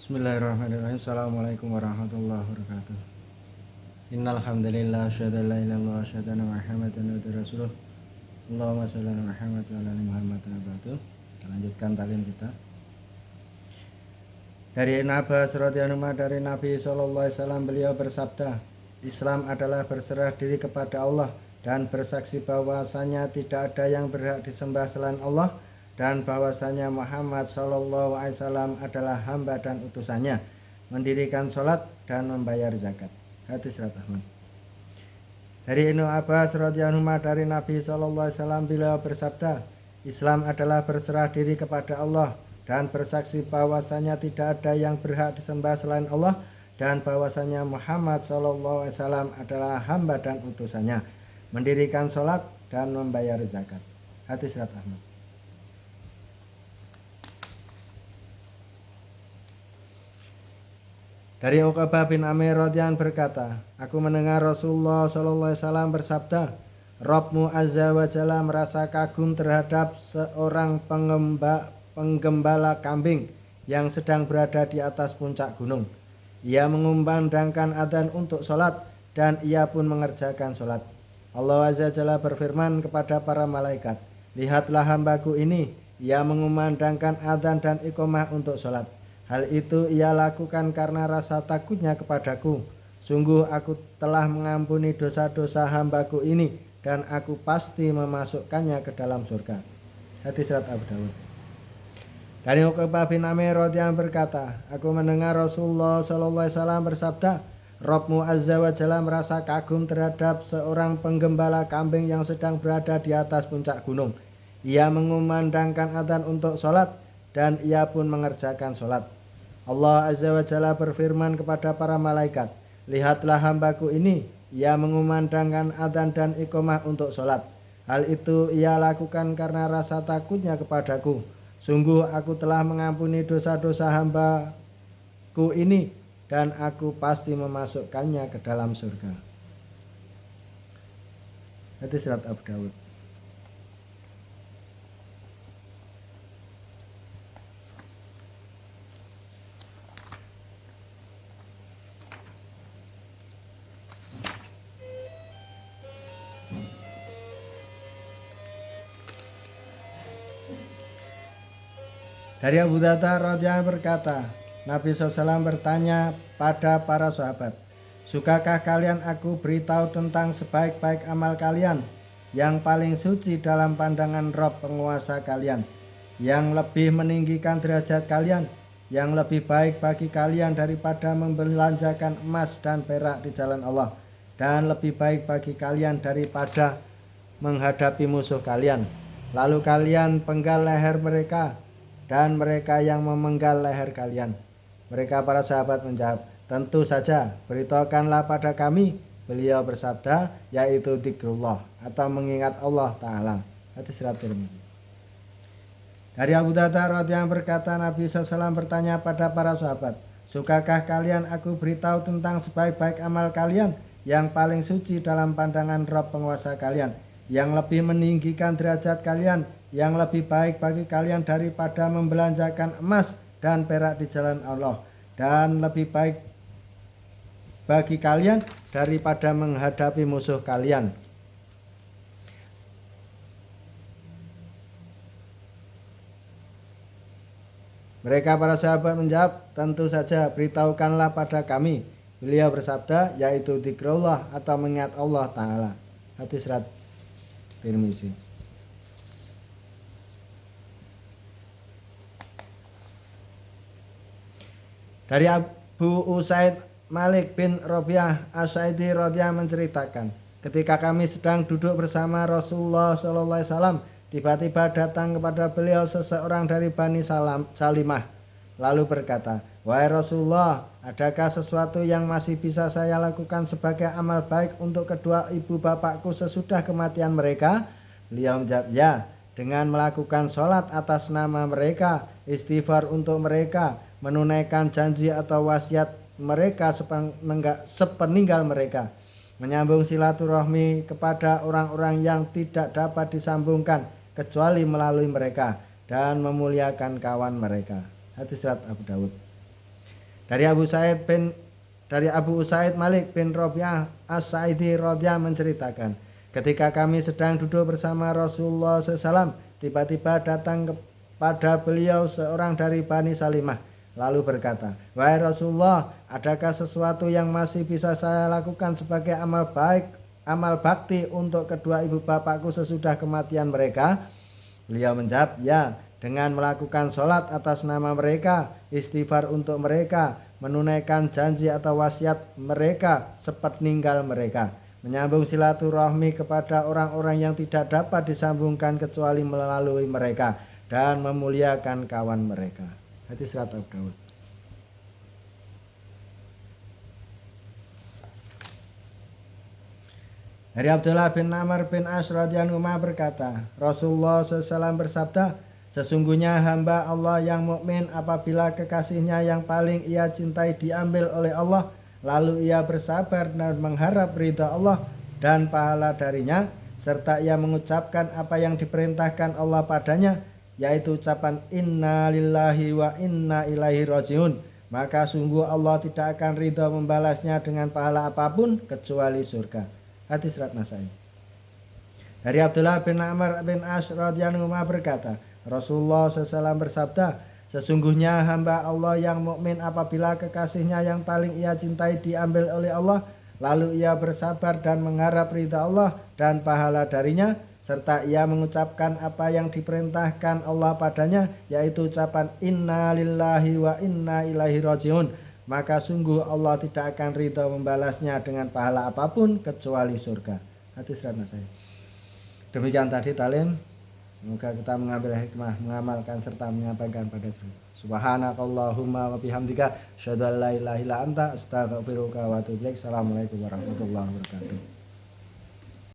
Bismillahirrahmanirrahim. Assalamualaikum warahmatullahi wabarakatuh. Innal hamdalillah asyhadu an la ilaha illallah wa asyhadu anna Muhammadan abduhu wa rasuluh. Allahumma shalli ala Muhammad wa ala ali Muhammad wa barakatuh. Kita lanjutkan taklim kita. Dari Ibnu Abbas radhiyallahu anhu dari Nabi sallallahu alaihi wasallam beliau bersabda, Islam adalah berserah diri kepada Allah dan bersaksi bahwasanya tidak ada yang berhak disembah selain Allah dan bahwasanya Muhammad sallallahu alaihi wasallam adalah hamba dan utusannya, mendirikan sholat dan membayar zakat. Hadis riwayat Ahmad. Dari Ibnu Abbas radhiyallahu anhu dari Nabi sallallahu alaihi wasallam beliau bersabda, Islam adalah berserah diri kepada Allah dan bersaksi bahwasanya tidak ada yang berhak disembah selain Allah dan bahwasanya Muhammad sallallahu alaihi wasallam adalah hamba dan utusannya, mendirikan sholat dan membayar zakat. Hadis riwayat Ahmad. Dari Uqbah bin Amir radhiyallahu berkata, aku mendengar Rasulullah sallallahu alaihi wasallam bersabda, Rabbmu azza wa jalla merasa kagum terhadap seorang penggembala kambing yang sedang berada di atas puncak gunung. Ia mengumandangkan adzan untuk sholat dan ia pun mengerjakan sholat. Allah azza wa jalla berfirman kepada para malaikat, lihatlah hambaku ini, ia mengumandangkan adzan dan iqamah untuk sholat. Hal itu ia lakukan karena rasa takutnya kepadaku. Sungguh aku telah mengampuni dosa-dosa hambaku ini dan aku pasti memasukkannya ke dalam surga. Hadis riwayat Abu Dawud. Dari Uqbah bin Amir radhiyallahu berkata, aku mendengar Rasulullah sallallahu alaihi wasallam bersabda, Rabbmu azza wa jalla merasa kagum terhadap seorang penggembala kambing yang sedang berada di atas puncak gunung. Ia mengumandangkan adzan untuk sholat dan ia pun mengerjakan sholat. Allah azza wa jalla berfirman kepada para malaikat, lihatlah hambaku ini, ia mengumandangkan adzan dan iqamah untuk sholat. Hal itu ia lakukan karena rasa takutnya kepadaku. Sungguh aku telah mengampuni dosa-dosa hambaku ini dan aku pasti memasukkannya ke dalam surga. Hadis riwayat Abu Dawud. Dari Abu Darda radhiyallahu berkata, Nabi SAW bertanya pada para sahabat, sukakah kalian aku beritahu tentang sebaik-baik amal kalian, yang paling suci dalam pandangan Rabb penguasa kalian, yang lebih meninggikan derajat kalian, yang lebih baik bagi kalian daripada membelanjakan emas dan perak di jalan Allah, dan lebih baik bagi kalian daripada menghadapi musuh kalian. Lalu kalian penggal leher mereka dan mereka yang memenggal leher kalian. Mereka para sahabat menjawab, tentu saja, beritahukanlah pada kami. Beliau bersabda, yaitu dzikrullah atau mengingat Allah Ta'ala. Hadis riwayat Tirmidzi. Dari Abu Darda radhiyallahu berkata, Nabi SAW bertanya pada para sahabat, sukakah kalian aku beritahu tentang sebaik-baik amal kalian, yang paling suci dalam pandangan Rabb penguasa kalian, yang lebih meninggikan derajat kalian, yang lebih baik bagi kalian daripada membelanjakan emas dan perak di jalan Allah, dan lebih baik bagi kalian daripada menghadapi musuh kalian. Mereka para sahabat menjawab, tentu saja, beritahukanlah pada kami. Beliau bersabda, yaitu dzikrullah atau mengingat Allah Ta'ala. Hadis riwayat Tirmidzi. Dari Abu Usaid Malik bin Rabi'ah As-Sa'idi radhiyallahu menceritakan, ketika kami sedang duduk bersama Rasulullah sallallahu alaihi wasallam, tiba-tiba datang kepada beliau seseorang dari Bani Salimah, lalu berkata, wahai Rasulullah, adakah sesuatu yang masih bisa saya lakukan sebagai amal baik untuk kedua ibu bapakku sesudah kematian mereka? Beliau menjawab, ya, dengan melakukan sholat atas nama mereka, istighfar untuk mereka, menunaikan janji atau wasiat mereka sepeninggal mereka, menyambung silaturahmi kepada orang-orang yang tidak dapat disambungkan kecuali melalui mereka, dan memuliakan kawan mereka. Hadis riwayat Abu Dawud. Dari Abu Usaid Malik bin Rabi'ah As-Sa'idi radhiyallahu menceritakan, ketika kami sedang duduk bersama Rasulullah SAW, tiba-tiba datang kepada beliau seorang dari Bani Salimah, lalu berkata, "Wahai Rasulullah, adakah sesuatu yang masih bisa saya lakukan sebagai amal baik, amal bakti untuk kedua ibu bapakku sesudah kematian mereka?" Beliau menjawab, "Ya, dengan melakukan sholat atas nama mereka, istighfar untuk mereka, menunaikan janji atau wasiat mereka sepeninggal mereka, menyambung silaturahmi kepada orang-orang yang tidak dapat disambungkan kecuali melalui mereka, dan memuliakan kawan mereka." Hadis riwayat Abu Dawud. Dari Abdullah bin Amr bin As radhiyallahu anhu berkata, Rasulullah SAW bersabda, "Sesungguhnya hamba Allah yang mukmin apabila kekasihnya yang paling ia cintai diambil oleh Allah, lalu ia bersabar dan mengharap ridha Allah dan pahala darinya, serta ia mengucapkan apa yang diperintahkan Allah padanya, yaitu ucapan inna lillahi wa inna ilaihi rajiun, maka sungguh Allah tidak akan ridha membalasnya dengan pahala apapun kecuali surga." Hadis riwayat Nasai. Dari Abdullah bin Amr bin As radhiyallahu anhu berkata, Rasulullah SAW bersabda, "Sesungguhnya hamba Allah yang mukmin apabila kekasihnya yang paling ia cintai diambil oleh Allah, lalu ia bersabar dan mengharap ridha Allah dan pahala darinya, serta ia mengucapkan apa yang diperintahkan Allah padanya, yaitu ucapan inna lillahi wa inna ilaihi rajiun, maka sungguh Allah tidak akan ridha membalasnya dengan pahala apapun kecuali surga." Hadis riwayat Nasai. Demikian tadi talim. Semoga kita mengambil hikmah, mengamalkan serta menyampaikan pada diri. Subhanakallahumma wa bihamdika, asyhadu an la ilaha illa anta, astaghfiruka wa atubu ilaik. Assalamualaikum warahmatullahi wabarakatuh.